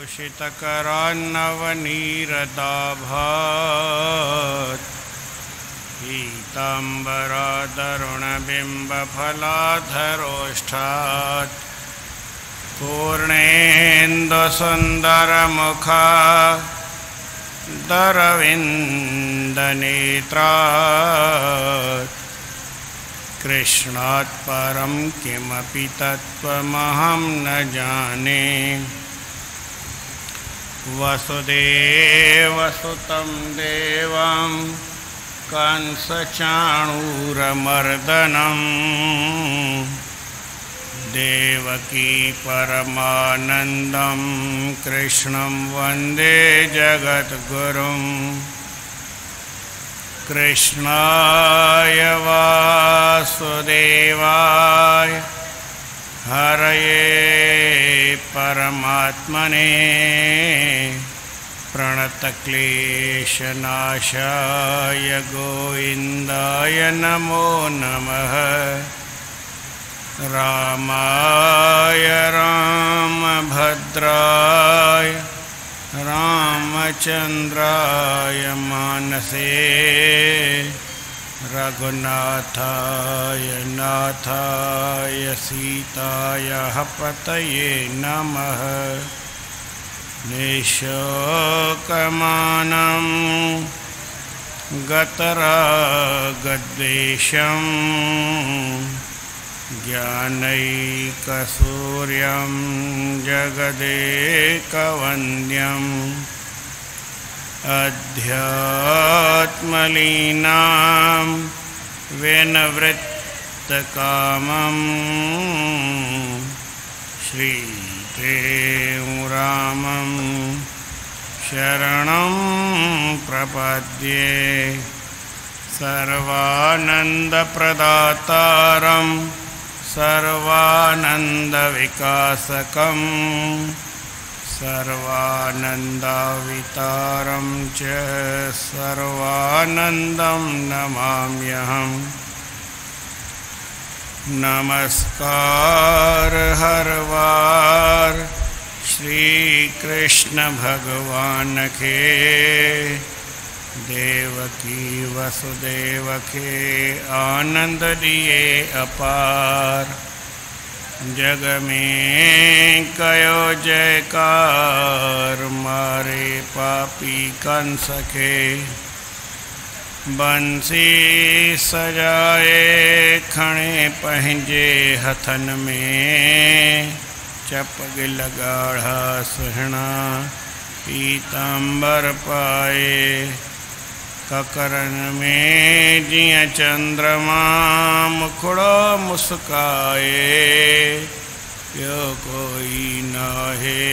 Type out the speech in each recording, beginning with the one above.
शीतकरान्नवनीरदाभात् पीताम्बरतरुणबिम्बफलाधरोष्ठात् पूर्णेन्दुसुन्दरमुखा दरविन्दनेत्रात् कृष्णात् परं किमपि तत्त्वमहं न जाने। वसुदेवसुतं देवं कंसचाणूरमर्दनं देवकी परमानन्दं कृष्णं वन्दे जगद्गुरुं। कृष्णाय वासुदेवाय हरये परमात्मने प्रणतक्लेशनाशाय गोविन्दाय नमो नमः। रामाय रामभद्राय रामचन्द्राय मानसे रघुनाथाय नाथाय सीतायाः पतये नमः। निशोकमानं गतरागद्वेषं ज्ञानैकसूर्यं जगदेकवन्द्यम् अध्यात्मलीनां विनवृत्तकामं श्रीप्रेम रामं शरणं प्रपद्ये। सर्वानन्दप्रदातारं सर्वानन्दविकासकं सर्वानन्दावितारं च सर्वानन्दं नमाम्यहम्। नमस्कार हर बार श्री कृष्ण भगवान के, देवकी वसुदेव के आनंद दिए अपार। जग में कयो जयकार मारे पापी कंस के, बंसी सजाए खणे पंहिंजे हथन में। चपग लगाढ़ा सुहिणा पीतांबर पाए, ककरन में जिया चंद्रमा मुखड़ो मुस्काए। यो कोई नाहे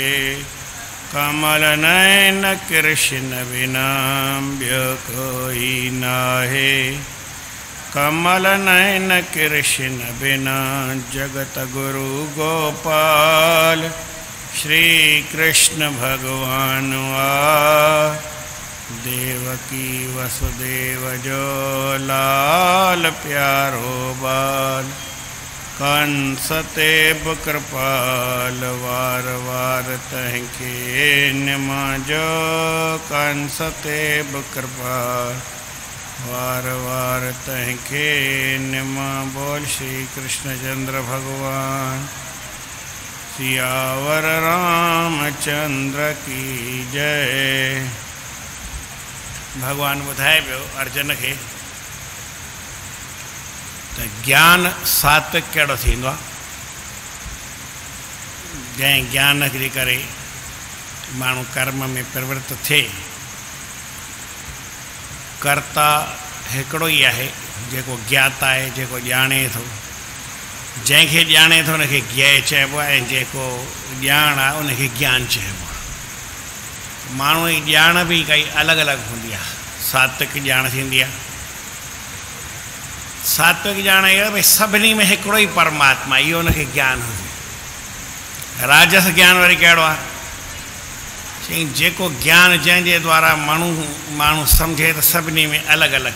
कमल नयन कृष्ण बिना, ब्यो कोई नाहे कमल नयन कृष्ण बिना। जगत गुरु गोपाल श्री कृष्ण भगवान वा, देवकी वसुदेव जो लाल प्यारो बाल। कंस ते कृपाल वार वार तहके निमाजो, कंस ते कृपाल वार वार तहके निमा। बोल श्री कृष्णचंद्र भगवान सियावर रामचंद्र की जय। भगवान ॿुधाए पियो अर्जुन खे त ज्ञान सात्विक कहिड़ो थींदो आहे। जंहिं ज्ञान जे करे माण्हू कर्म में प्रवृत्त थिए। कर्ता हिकिड़ो ई आहे जेको ज्ञाता आहे, जेको ॼाणे थो। जंहिंखे ॼाणे थो उनखे ज्ञेय चइबो आहे, ऐं जेको ॼाण आहे उनखे ज्ञान चइबो आहे। माण्हू जी ॼाण बि काई अलॻि अलॻि हूंदी आहे। सात्विक ॼाण थींदी आहे। सात्विक ॼाण इहो भई सभिनी में हिकिड़ो ई परमात्मा, इहो उनखे ज्ञान हुजे। राजस ज्ञान वरी कहिड़ो आहे? चई जेको ज्ञान जंहिंजे द्वारा माण्हू सम्झे त सभिनी में अलॻि अलॻि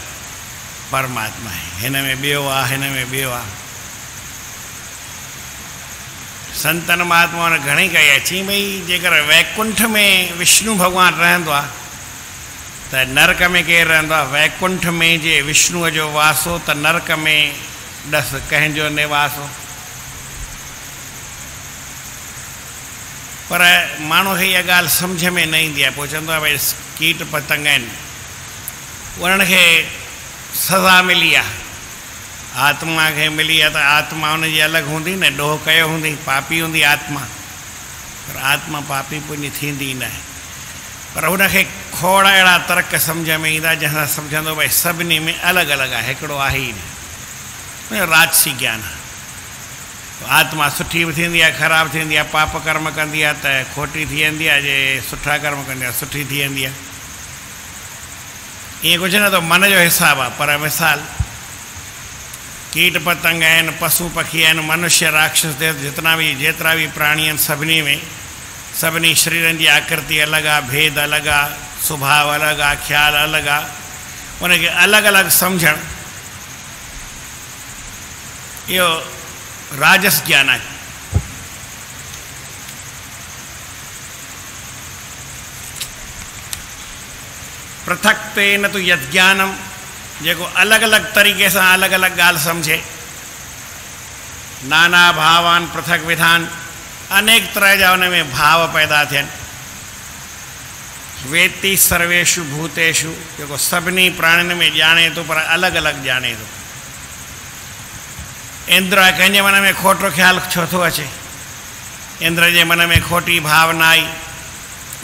परमात्मा आहे। हिन में ॿियो आहे, हिन में ॿियो आहे। संतन महात्माउनि घणेई कई आहे। चई भई जेकर वैकुंठ में विष्णु भॻवानु रहंदो आहे त नरक में केरु रहंदो आहे? वैकुंठ में जे विष्णुअ जो वासो त नरक में ॾस कंहिंजो निवास हो। पर माण्हू खे इहा ॻाल्हि सम्झ में न ईंदी आहे। पोइ चवंदो आहे भई कीट पतंग आहिनि, उन्हनि खे सज़ा मिली आहे, आत्मा खे मिली आहे त आत्मा उनजी अलॻि हूंदी न, ॾोह कयो हूंदी, पापी हूंदी आत्मा, पर आत्मा पापी पुञ थींदी न आहे। पर हुनखे खोड़ अहिड़ा तर्क सम्झ में ईंदा जंहिंसां सम्झंदो भई सभिनी में अलॻि अलॻि आहे, हिकिड़ो आहे ई न। राजसी ज्ञान आहे। आत्मा सुठी बि थींदी आहे, ख़राबु थींदी आहे, पाप कर्म कंदी आहे त खोटी थी वेंदी आहे, जे सुठा कर्म कंदी आहे सुठी थी वेंदी आहे। ईअं कुझु न, त मन जो हिसाबु आहे। पर मिसाल कीट पतंग आहिनि, पशु पखी आहिनि, मनुष्य राक्षस जेतिरा बि प्राणी आहिनि, सभिनी में सभिनी शरीरनि जी आकृति अलॻि आहे, भेद अलॻि आहे, सुभाउ अलॻि आहे, ख़्यालु अलॻि आहे। उनखे अलॻि अलॻि सम्झणु इहो राजस ज्ञान आहे। पृथक तेन तु यज्ञानम, जेको अलॻि अलॻि तरीक़े सां अलॻि अलॻि ॻाल्हि सम्झे। नाना भावान पृथक विधान, अनेक तरह जा उन में भाव पैदा थियनि। वेती सर्वेषु भूतेषु, जेको सभिनी प्राणियुनि में ॼाणे थो, पर अलॻि अलॻि ॼाणे थो। इंद्र कंहिंजे मन में खोटो ख़्यालु छो थो अचे? इंद्र जे मन में खोटी भावना आई,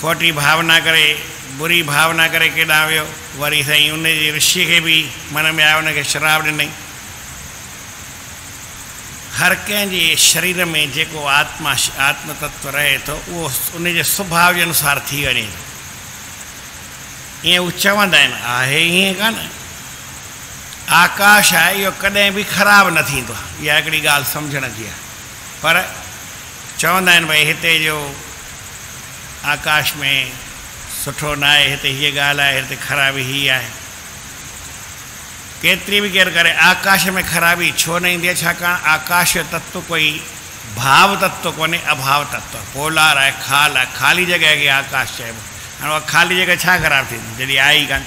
खोटी भावना करे, बुरी भावना करे केॾां वियो। वरी साईं उन जे ऋषि खे बि मन में आयो, उनखे श्राप ॾिनई। हर कंहिंजे शरीर में जेको आत्म तत्व रहे थो, उहो उनजे स्वभाव जे अनुसार थी वञे थो। ईअं उहे चवंदा आहिनि, आहे ईअं कान। आकाश आहे, इहो कॾहिं बि ख़राबु न थींदो आहे, इहा हिकिड़ी ॻाल्हि सम्झण जी आहे। पर चवंदा आहिनि भई हिते जो आकाश में सुठो न आहे, हिते हीअ ॻाल्हि आहे, हिते ख़राबी हीअ आहे। केतिरी बि केरु करे, आकाश में ख़राबी छो न ईंदी आहे? छाकाणि आकाश तत्व कोई भाव तत्व कोन्हे, अभाव तत्व, पोलार आहे, खाल आहे। ख़ाली जॻह खे आकाश चइबो। हाणे उहा ख़ाली जॻह छा ख़राबु थींदी जॾहिं आहे ई कान?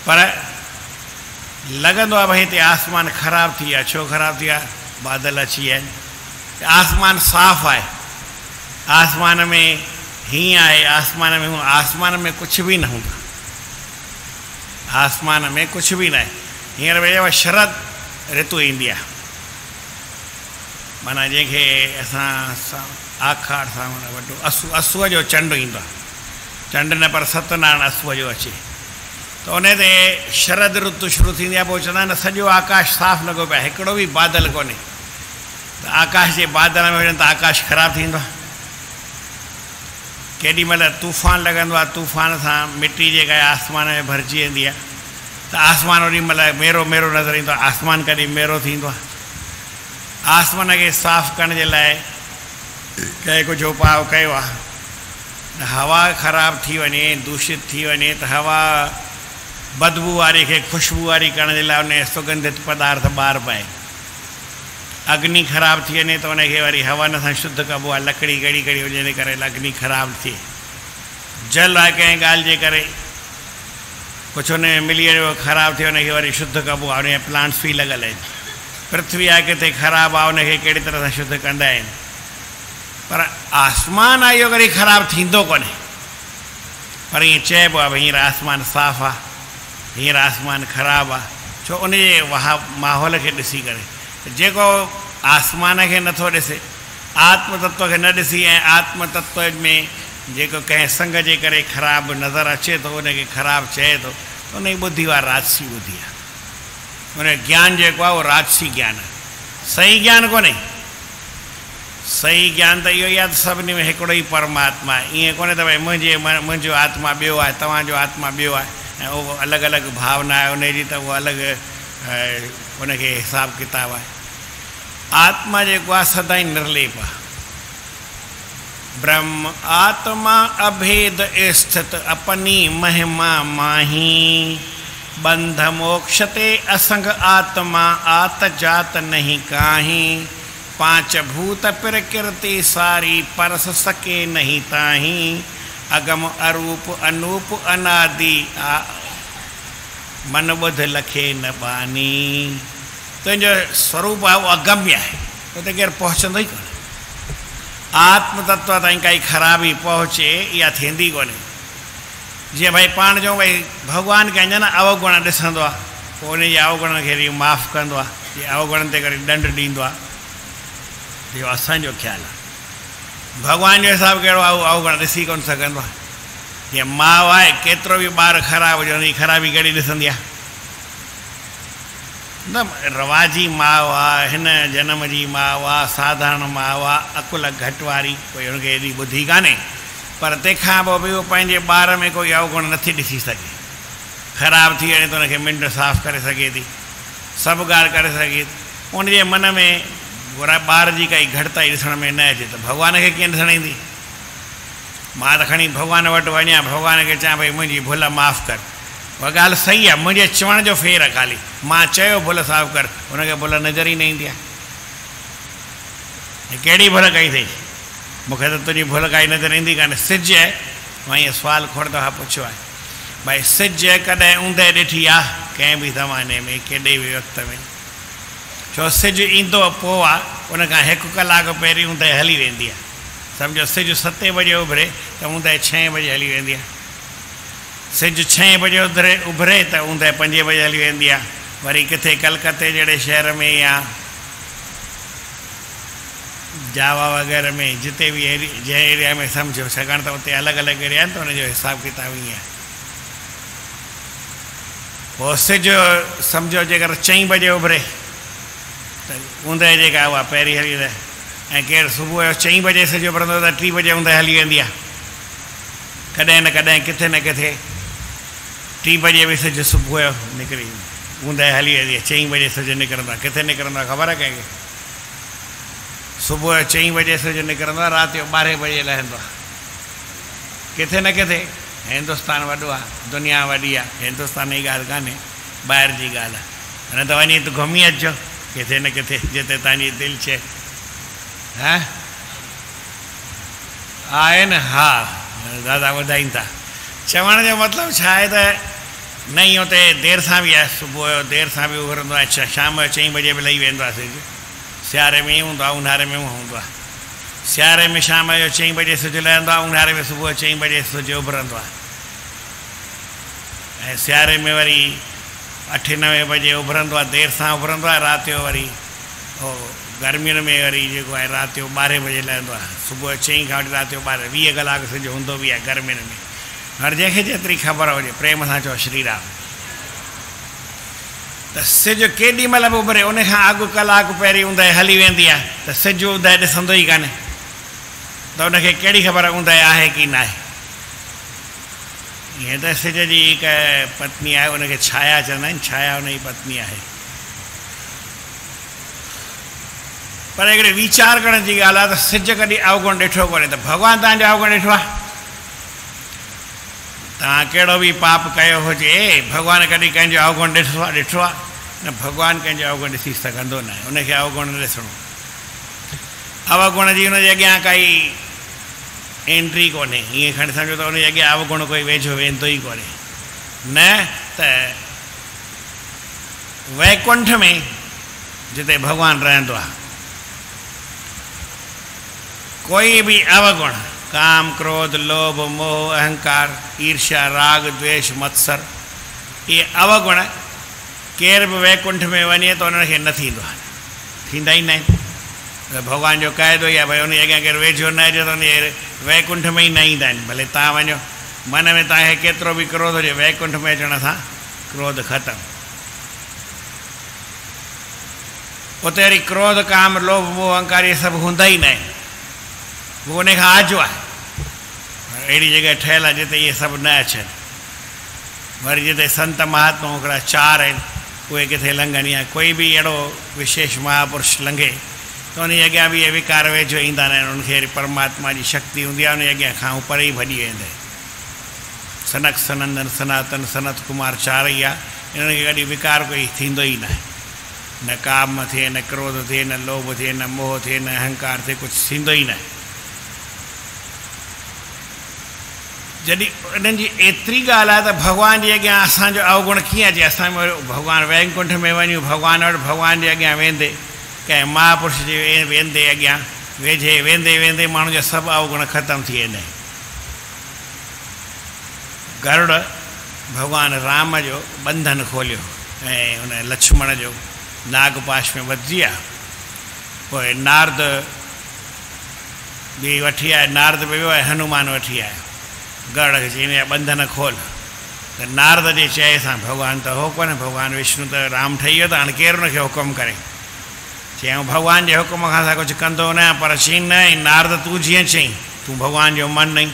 पर लॻंदो आहे भई हिते आसमान ख़राबु थी विया। छो ख़राबु थी विया? बादल अची विया आहिनि। आसमान साफ़ु आहे, आसमान में हीअं आहे, आसमान में हूअं। आसमान में कुझु बि न हूंदो, आसमान में कुझु बि न आहे। हींअर भई शरद ऋतु ईंदी आहे, माना जंहिंखे असां आखाड़ सां वॾो असुअ जो चंडु ईंदो आहे। चंडु न पर सत्यनारायण असुअ जो अचे, त उन ते शरद ऋतु शुरू थींदी आहे। पोइ चवंदा आहिनि सॼो आकाश साफ़ु लॻो पियो आहे, हिकिड़ो बि बादल कोन्हे। त आकाश जे बादल में वञनि त आकाश ख़राबु थींदो आहे। केॾी महिल तूफ़ान लॻंदो आहे, तूफ़ान सां मिटी जेका आहे आसमान में भरिजी वेंदी आहे, त आसमान ओॾी महिल मेरो मेरो नज़र ईंदो आहे। आसमान कॾहिं मेरो थींदो आहे? आसमान खे साफ़ु करण जे लाइ कंहिं कुझु उपाउ कयो आहे। हवा ख़राबु थी वञे, दूषित थी वञे, त हवा बदबू वारी खे ख़ुशबू वारी करण जे लाइ उन सुगंधित पदार्थ ॿाहिरि पाए। अग्नि ख़राबु थी वञे त उनखे वरी हवन सां शुद्ध कबो आहे। लकड़ी कहिड़ी कहिड़ी हुजे जे करे अग्नि ख़राबु थिए। जल आहे, कंहिं ॻाल्हि जे करे कुझु हुन में मिली वञे ख़राबु थिए, उनखे वरी शुद्ध कबो आहे। उन जा प्लांट्स बि लॻल आहिनि। पृथ्वी आहे, किथे ख़राबु आहे, उनखे कहिड़ी तरह सां शुद्ध कंदा आहिनि। पर आसमान आहे, इहो कॾहिं ख़राबु थींदो कोन्हे। पर ईअं चइबो आहे भई हींअर आसमान साफ़ु आहे, हींअर आसमान ख़राबु आहे। छो? उनजे माहौल खे ॾिसी करे। जेको आसमान खे नथो ॾिसे, आत्म तत्व खे न ॾिसी, ऐं आत्म तत्व में जेको कंहिं संग जे करे ख़राबु नज़र अचे थो, उनखे ख़राबु चए थो, त उनजी ॿुधी आहे राजसी ॿुधी आहे। उन ज्ञान जेको आहे उहो राजसी ज्ञान आहे, सही ज्ञान कोन्हे। सही ज्ञान त इहो ई आहे त सभिनी में हिकिड़ो ई परमात्मा आहे। ईअं कोन्हे त भई मुंहिंजो आत्मा ॿियो आहे, तव्हांजो आत्मा ॿियो आहे, ऐं उहो अलॻि अलॻि भावना आहे उनजी, त उहो अलॻि उनखे हिसाबु किताबु आहे। आत्मा जेको आहे सदाई निर्लेप आहे। ब्रह्म आत्मा अभेद स्थित अपनी महिमा माही, बंध मोक्षते असंग आत्मा आत जात नहीं काही, पांच भूत प्रकृति सारी परस सके नहीं ताही अगम अरूप अनूप अनादि मन बुध लखे न बानी। तुझो स्वरूप आहे वो अगम्य है, उते केर पहुचंदो ई कोन्हे। आत्म तत्व ताईं काई ख़राबी पहुचे या थींदी कोन्हे। जीअं भाई पाण जो भाई भगवान कंहिंजा न अवगुण ॾिसंदो आहे, पोइ उन जे अवगुण खे माफ़ु कंदो आहे, जे अवगुण ते करे दंड ॾींदो आहे। इहो असांजो ख़्यालु आहे। भगवान जो हिसाबु कहिड़ो आहे, उहो अवगुण ॾिसी कोन सघंदो आहे। जीअं माउ आहे, केतिरो बि ॿारु ख़राबु हुजे हुनजी ख़राबी कहिड़ी ॾिसंदी आहे? न रवाजी माउ आहे, हिन जनम जी माउ आहे, साधारण माउ आहे, अकुल घटि वारी, कोई हुनखे एॾी ॿुधी कान्हे, पर तंहिंखां पोइ बि उहो पंहिंजे ॿार में कोई अवगुण नथी ॾिसी सघे। ख़राबु थी वञे त हुनखे मिंड साफ़ु करे सघे थी, सभु ॻाल्हि करे सघे थी। उनजे मन में ॿार जी काई घटिताई ॾिसण में न अचे त भॻवान खे कीअं ॾिसण ईंदी? मां त खणी भॻवान वटि वञा, भॻवान खे चवां भई मुंहिंजी भुल माफ़ु कर। उहा ॻाल्हि सही आहे, मुंहिंजे चवण जो फेर आहे ख़ाली। मां चयो भुल साफ़ु कर, हुनखे भुल नज़र ई न ईंदी आहे। कहिड़ी भुल कई अथई? मूंखे त तुंहिंजी भुल काई नज़र ईंदी कान्हे। सिज आहे, मां इहो सुवालु खोड़ दफ़ा पुछियो आहे, भई सिज कॾहिं ऊंदहि ॾिठी आहे कंहिं बि ज़माने में, केॾे बि वक़्त में? छो सिज ईंदो पोइ आहे, उनखां 1 कलाक पहिरीं ऊंदहि हली वेंदी आहे। सम्झो सिज 7 बजे उभरे त ऊंदहि 6 बजे हली वेंदी आहे। सिज 6 बजे उभरे त ऊंदहि 5 बजे हली वेंदी आहे। वरी किथे कलकत्ते जहिड़े शहर में या जावा वग़ैरह में, जिते बि जंहिं एरिया में सम्झो, छाकाणि त उते अलॻि अलॻि एरिया आहिनि त हुनजो हिसाबु किताबु ईअं आहे। पोइ सिज सम्झो जेकर 4 बजे उभरे त ऊंदहि जेका उहा पहिरीं हली वञे, ऐं केरु सुबुह जो 4 बजे सिज उभरंदो त 3 बजे ऊंदहि हली वेंदी आहे। कॾहिं न कॾहिं किथे न किथे 3 बजे बि सिज सुबुह जो निकिरी ऊंदहि हली वेंदी आहे। 4 बजे सिज निकिरंदो आहे, किथे निकिरंदो आहे ख़बर आहे कंहिंखे? सुबुह जो 4 बजे सिज निकिरंदो आहे, राति जो 12 बजे लहंदो आहे। किथे न किथे हिंदुस्तान वॾो आहे, दुनिया वॾी आहे, हिंदुस्तान जी ॻाल्हि कान्हे, ॿाहिरि जी ॻाल्हि आहे। न त वञी त घुमी अचिजो किथे न किथे, जिते तव्हांजी दिलि चए। आहे न? हा दादा ॿुधाइनि था। चवण जो मतिलबु छा आहे त न ई उते देरि सां बि आहे, सुबुह जो देरि सां बि उभरंदो आहे, शाम जो 4 बजे बि लही वेंदो आहे सिज। सियारे में ई हूंदो आहे, ऊन्हारे में हूंदो आहे। सियारे में शाम जो 4 बजे सिज लहंदो आहे, ऊन्हारे में सुबुह जो 4 बजे सिज उभरंदो आहे। ऐं सियारे में वरी 8-9 बजे उभरंदो आहे, देरि सां उभरंदो आहे। राति जो वरी गर्मियुनि में वरी जेको आहे राति जो 12 बजे लहंदो आहे। सुबुह जो 4 खां वठी राति जो 12, 20 कलाक सिज हूंदो बि आहे गर्मियुनि में। हर जंहिंखे जेतिरी ख़बर हुजे, प्रेम सां चओ श्री राम। त सिज केॾी महिल बि उभरे, उनखां अॻु कलाक पहिरीं ऊंदहि हली वेंदी आहे त सिज ऊंदहि ॾिसंदो ई कान्हे, त उनखे कहिड़ी ख़बर ऊंदहि आहे की न आहे? ईअं त सिज जी हिकु पत्नी आहे, उनखे छाया चवंदा आहिनि, छाया उनजी पत्नी आहे। पर हिकिड़े वीचार करण जी ॻाल्हि आहे त सिज कॾहिं अवगुण ॾिठो कोन्हे, त भॻवानु तव्हांजो अवगुण ॾिठो आहे? तव्हां कहिड़ो बि पाप कयो हुजे, भॻवानु कॾहिं कंहिंजो अवगुण ॾिठो आहे? न, भॻवानु कंहिंजो अवगुण ॾिसी सघंदो न आहे, उनखे अवगुण न ॾिसणो। अवगुण जी हुनजे अॻियां काई एंट्री कोन्हे। ईअं खणी सम्झो त हुनजे अॻियां अवगुण कोई वेझो वेंदो ई कोन्हे। न त वैकुंठ में जिते भॻवानु रहंदो आहे, कोई बि अवगुण, काम, क्रोध, लोभ, मोह, अहंकार, ईर्ष्या, राग, द्वेष, मत्सर, इहे अवगुण केर बि वैकुंठ में वञे त उनखे न थींदो आहे, थींदा ई न आहिनि। भॻवान जो क़ाइदो ई आहे भई उनजे अॻियां केरु वेझो न अचे त उन वैकुंठ में ई न ईंदा आहिनि। भले तव्हां वञो, मन में तव्हांखे केतिरो बि क्रोध हुजे, वैकुंठ में अचण सां क्रोध ख़तमु। उते वरी क्रोध, काम, लोभ, मोह, अहंकार इहे सभु हूंदा ई न आहिनि, उहो उन खां आजो आहे। अहिड़ी जॻह ठहियलु आहे जिते इहे सभु न अचनि। वरी जिते संत महात्मा हिकिड़ा 4 आहिनि, उहे किथे लंघनि, या कोई बि अहिड़ो विशेष महापुरुष लंघे त उनजे अॻियां बि इहे विकार वेझो ईंदा न आहिनि। उनखे वरी परमात्मा जी शक्ति हूंदी आहे, उनजे अॻियां खां परे ई भॼी वेंदा। सनक, सनंदन, सनातन, सनत कुमार 4 ई आहे, इन्हनि खे कॾहिं विकार कोई थींदो ई न आहे। न काम थिए, न क्रोध थिए, न लोभ थिए, न मोह थिए, न अहंकार थिए, कुछ थींदो ई न। जॾहिं इन्हनि जी एतिरी ॻाल्हि आहे त भॻवान जे अॻियां असांजो अवगुण कीअं अचे। असां भॻवानु वैकुंठ में वञूं, भॻवान वटि भॻवान जे अॻियां वेंदे, कंहिं महापुरुष जे वेंदे अॻियां वेझे वेंदे वेंदे माण्हू जा सभु अवगुण ख़तमु थी वेंदा आहिनि। गरुड़ भॻवानु राम जो बंधन खोलियो ऐं उन लक्ष्मण जो नागपाश में वधिजी विया। पोइ नारद बि वठी आया, नारद बि वियो ऐं हनुमान वठी आया। गरुड़ खे चई हिन जा बंधन खोल। त नारद जे चए सां भॻवानु त हो कोन्हे, भॻवानु विष्णु त राम ठही वियो, त हाणे केरु हुनखे हुकुम करे। चयऊं भॻवान जे हुकुम खां असां कुझु कंदो न, पर चई न नारद तूं जीअं चई, तूं भॻवान जो मन नहीं।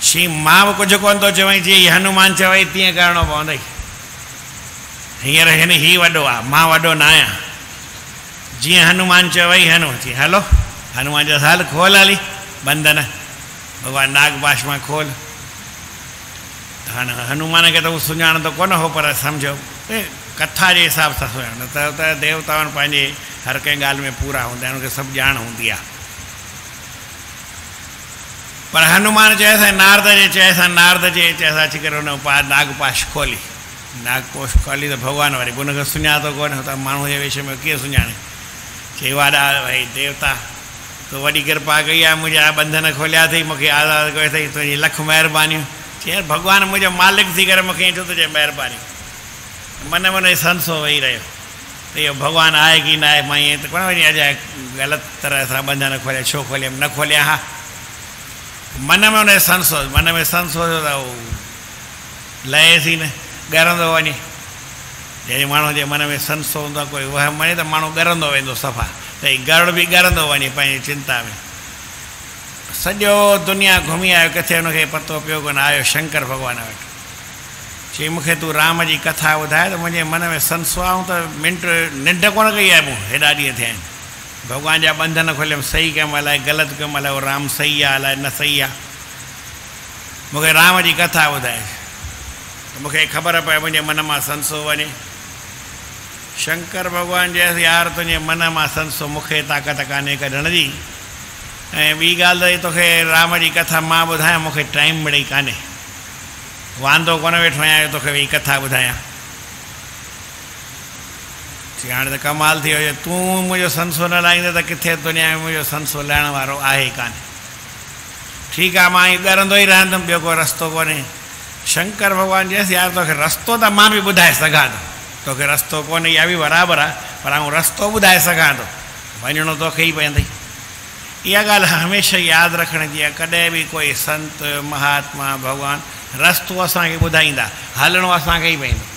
चई मां बि कुझु कोन थो चवई, जीअं हनुमान चवई तीअं करिणो पवंदई। हींअर हिन ही वॾो आहे, मां वॾो न आहियां। जीअं हनुमान चवई चई हलो। हनुमान जो हल खोल हली बंधन, भॻवानु नागपाश मां खोल। हाणे हनुमान खे त उहो सुञाणंदो कोन हो, पर सम्झो कथा जे हिसाब सां सुञाणो त देवताउनि पंहिंजे हर कंहिं ॻाल्हि में पूरा हूंदा आहिनि, उनखे सभु ॼाण हूंदी आहे। पर हनुमान चएसि नारद जे चएसि, नारद जे चएसि अची करे हुन नागपाश खोली। नागपाश खोली त भॻवानु वरी उनखे सुञातो कोन्हे, त माण्हू जे विषय में कीअं सुञाणे। चई वाॾा भई देवता तो वॾी कृपा कई आहे, मुंहिंजा बंधन खोलिया अथई, मूंखे आज़ादु कयो अथई, तुंहिंजी लख महिरबानियूं। चई भॻवानु मुंहिंजो मालिक थी करे मूंखे ईअं छो थो चए महिरबानी। मन मन संसो वेही रहियो त इहो भॻवानु आहे की न आहे। मां ईअं त कोन वञी अॼु ग़लति तरह सां बंधन खोलिया, छो खोलिया न खोलिया। हा मन में हुन संसो, मन में संसो त उहो लहेसि न, ॻरंदो वञे। जॾहिं माण्हू जे मन में संसो हूंदो आहे, कोई वहम वञे त माण्हू ॻरंदो वेंदो सफ़ा। त गरुड़ बि ॻरंदो वञे पंहिंजी चिंता में। सॼो दुनिया घुमी आयो, किथे हुनखे पतो पियो कोन। आयो शंकर भॻवान वटि, चई मूंखे तूं राम जी कथा ॿुधाए त मुंहिंजे मन में संसो आहे, त मिंट निंड कोन कई आहे मूं, हेॾा ॾींहं थिया आहिनि। भॻवान जा बंधन खोलियमि, सही कयुमि अलाए ग़लति कयुमि, अलाए उहो राम सही आहे अलाए न सही आहे। मूंखे राम जी कथा ॿुधाए त मूंखे ख़बर पए मुंहिंजे मन मां संसो वञे। शंकर भॻवानु चयसि यार तुंहिंजे मन मां संसो मूंखे ताक़त कान्हे कढण जी। ऐं ॿी ॻाल्हि त तोखे राम जी कथा मां ॿुधायां, मूंखे टाइम मिड़ई कान्हे, वांदो कोन वेठो आहियां तोखे वेही कथा ॿुधायां। हाणे त कमाल थी वियो, तूं मुंहिंजो संसो न लाहींदे त किथे दुनिया में मुंहिंजो संसो लाहिण वारो आहे ई कान्हे। ठीकु आहे, मां हीअ ॻरंदो ई रहंदुमि, ॿियो को रस्तो कोन्हे। शंकर भॻवानु चयसि यार तोखे रस्तो त मां बि ॿुधाए सघां थो, तोखे रस्तो कोन्हे इहा बि बराबरि आहे, पर आउं रस्तो ॿुधाए सघां थो, वञिणो तोखे ई पवंदई। इहा ॻाल्हि हमेशह यादि रखण जी आहे। कॾहिं बि कोई संत महात्मा भॻवानु रस्तो असांखे ॿुधाईंदा, हलणो असांखे ई पवंदो।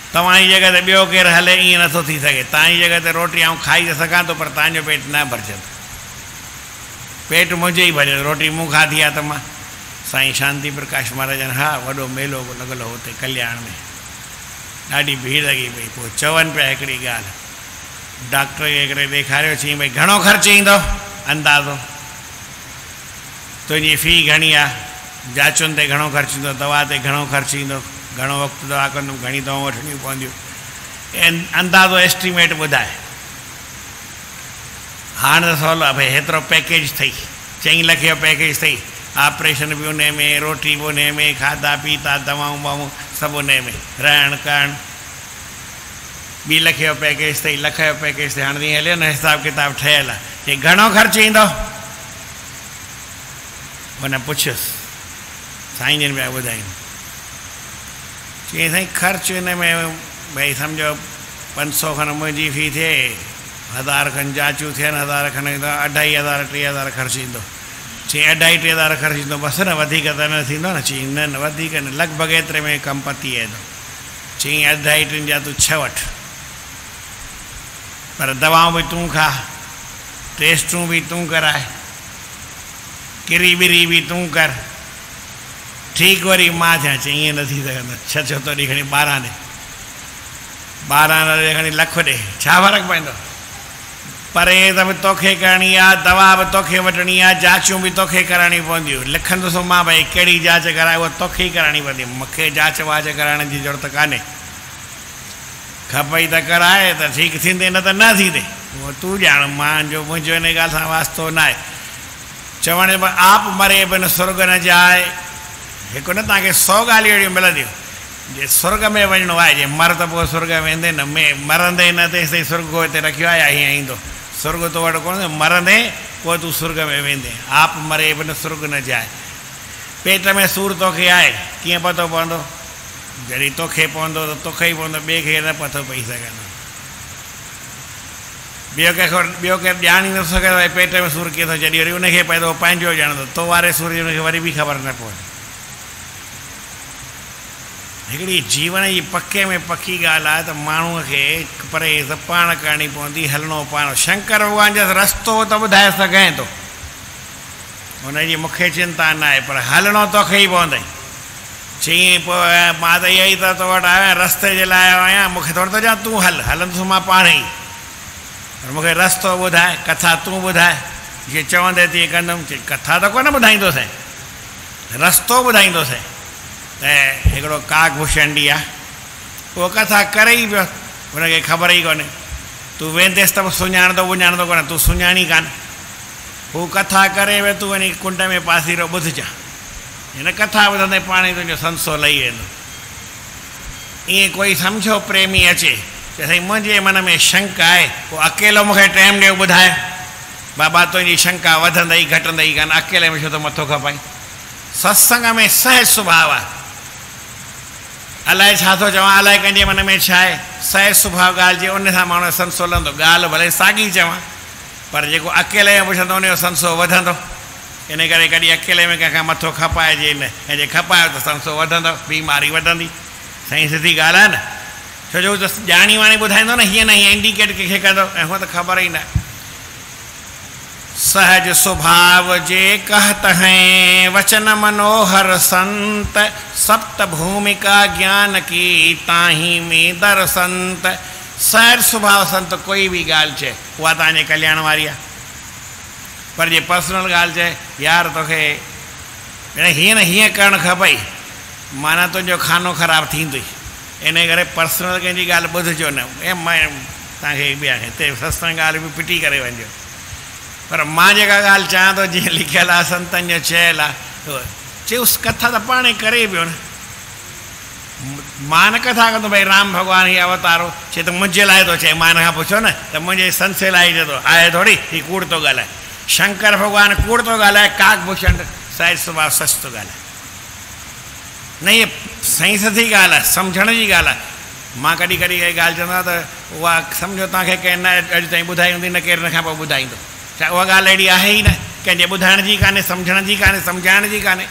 तव्हांजी जॻह ते ॿियो केरु हले ईअं नथो थी सघे। तव्हांजी जॻह ते रोटी आउं खाई त सघां थो, पर तव्हांजो पेट न भरजंदो। पेट मुंहिंजो ई भरजंदो, रोटी मूं खाधी आहे त मां। साईं शांति प्रकाश महाराज हा वॾो मेलो लॻल हो हुते कल्याण में, ॾाढी भीड़ लॻी पई। पोइ चवनि पिया हिकिड़ी ॻाल्हि, डॉक्टर खे हिकिड़े ॾेखारियो, चई भई घणो ख़र्चु ईंदो अंदाज़ो, तुंहिंजी फ़ी घणी आहे, जांचुनि ते घणो ख़र्चु ईंदो, दवा ते घणो ख़र्चु ईंदो, घणो वक़्तु दवा कंदुमि, घणी दवाऊं वठणियूं पवंदियूं, अंदाज़ो एस्टिमेट ॿुधाए। हाणे त सवलो आहे भई हेतिरो पैकेज अथई, 4 लख जो पैकेज अथई, ऑपरेशन बि उन में, रोटी बि उन में, खाधा पीता दवाऊं ववाऊं सभु उन में, रहण करणु। 2 लख जो पैकेज अथई, लख जो पैकेज अथई। हाणे ईअं हलियो न हिसाबु किताबु ठहियलु आहे। चई घणो ख़र्चु ईंदो? हुन पुछियुसि, साईं जन पिया ॿुधाइनि। चई साईं ख़र्चु हिन में भई सम्झो 500 खनि मुंहिंजी फ़ी थिए, 1000 खनि जांचूं थियनि, 1000 खनि 2500 3000 ख़र्चु ईंदो। चई 2500 ख़र्चु ईंदो बसि न, वधीक त न थींदो न? चई न वधीक न, लॻभॻि एतिरे में कमु पती वेंदो। चई 2.5-3 जा तूं 6 वठि, पर दवाऊं बि तूं खा, टेस्टूं बि तूं कराए, किरी बिरी बि तूं कर, ठीकु वरी मां थियां। चई ईअं न थी सघंदो, 6 छो थो ॾे, खणी 12 ॾे, 12 न ॾे खणी लख ॾे, छा फ़र्क़ु पवंदो? परहेज़ बि तोखे करणी आहे, दवा बि तोखे वठणी आहे, जांचूं बि तोखे कराइणी पवंदियूं। लिखंदुसि मां भई कहिड़ी जांच कराए, उहा तोखे ई कराइणी पवंदी, मूंखे जांच वाच कराइण जी ज़रूरत कान्हे। खपई त कराए त ठीकु थींदे, न त न थींदे, उहो तूं ॼाण, मुंहिंजो इन ॻाल्हि सां वास्तो न आहे। चवण आप मरे बिन सुर्ग न जाए, हिकु न तव्हांखे 100 ॻाल्हियूं अहिड़ियूं मिलंदियूं। जे सुर्ग में वञिणो आहे, जे मर त पोइ सुर्ग वेंदे न, मरंदे न तेसि ताईं सुर्ग को हिते रखियो आहे या हीअं ईंदो, सुर्ग तो वटि कोन, मरंदे पोइ तूं सुर्ग में वेंदे। आप मरे बिन सुर्ग न जाए। पेट में सूरु तोखे आहे, कीअं पतो पवंदो? जॾहिं तोखे पवंदो त तोखे ई पवंदो, ॿिए खे न पतो पई सघंदो। ॿियो केरु ॼाणी नथो सघे भई पेट में सूरु कीअं थो, जॾहिं वरी उनखे पए थो पंहिंजो ॼाणंदो, तो वारे सूर जी उनखे वरी बि ख़बर न पवंदी। हिकिड़ी जीवन जी पके में पकी ॻाल्हि आहे त माण्हूअ खे परहेज़ पाण करणी पवंदी, हलणो पाण। शंकर भॻवान जो रस्तो त ॿुधाए सघां थो, हुनजी मूंखे चिंता न आहे, पर हलणो तोखे ई पवंदई। चई पोइ मां त इहा ई त तो वटि आहियां, रस्ते जे लाइ आयो आहियां, मूंखे थोरो थो चवां तूं हलंदुसि मां पाण ई, पर मूंखे रस्तो ॿुधाए, कथा तूं ॿुधाए, जीअं चवंदे तीअं कंदुमि। चई कथा त कोन ॿुधाईंदोसीं, रस्तो ॿुधाईंदोसीं। त हिकिड़ो काकभूषणी आहे, उहो कथा करे ई पियो, हुनखे ख़बर ई कोन्हे। तूं वेंदेसि त सुञाणंदो कोन, तूं सुञाणी कान। हू कथा करे वे, तूं वञी कुंड में पासीरो ॿुधजां, हिन कथा ॿुधंदे पाण ई तुंहिंजो संसो लही वेंदो। ईअं कोई सम्झो प्रेमी अचे त साईं मुंहिंजे मन में शंका आहे, पोइ अकेलो मूंखे टाइम ॾियो, ॿुधाए बाबा तुंहिंजी शंका वधंदई घटंदई कान, अकेले में छो त मथो खपाई। सत्संग में सहज सुभाउ आहे, अलाए छा थो चवां, अलाए कंहिंजे मन में छा आहे, सहज सुभाउ ॻाल्हि जे उन सां माण्हू संसो लहंदो। ॻाल्हि भले साॻी चवां, पर जेको अकेले में पुछंदो उनजो संसो वधंदो। इन करे कॾहिं अकेले में कंहिंखां मथो खपाइजे न, ऐं जे खपायो त संसो वधंदो, बीमारी वधंदी। साईं सिधी ॻाल्हि आहे न, छो जो त ॼाणी वाणी ॿुधाईंदो न, हीअं न हीअं इंडिकेट कंहिंखे कंदो, ऐं हूअं त ख़बर ई न। सहज स्वभाव जे कहत हैं वचन मनोहर संत, सप्त भूमिका ज्ञान की ताही में दर्शंत। सहज स्वभाव संत कोई भी ॻाल्हि चए उहा तव्हांजे कल्याण वारी आहे, पर जे पर्सनल ॻाल्हि चए यार तोखे हीअं न हीअं करणु खपई, माना तुंहिंजो खानो ख़राबु थींदुई। इन करे पर्सनल कंहिंजी ॻाल्हि ॿुधिजो न, ऐं मां तव्हांखे ॿिया हिते सत्संग ॻाल्हि बि पिटी करे वञिजो। पर मां जेका ॻाल्हि चाहियां थो, जीअं लिखियलु आहे संतनि जो चयल आहे, चयोसि कथा त पाणे करे पियो न, मां न कथा कंदो भई राम भॻवानु हीअ अवतारो, चए त मुंहिंजे लाइ थो चए, मां हिन खां पुछो न त मुंहिंजे संसे लाइ चए थो, आहे थोरी हीअ कूड़ थो ॻाल्हाए। शंकर भॻवानु कूड़ थो ॻाल्हाए, काकभूषण सहज स्वभाव सच थो ॻाल्हाए। न इहे सही सधी ॻाल्हि आहे, सम्झण जी ॻाल्हि आहे। मां कॾहिं कॾहिं काई ॻाल्हि चवंदो आहियां त उहा सम्झो तव्हांखे कंहिं न अॼु ताईं ॿुधाई हूंदी, न केरु हिन खां पोइ ॿुधाईंदो। छा उहा ॻाल्हि अहिड़ी आहे ई न, कंहिंजे ॿुधाइण जी कान्हे, सम्झण जी कान्हे, सम्झाइण जी कान्हे।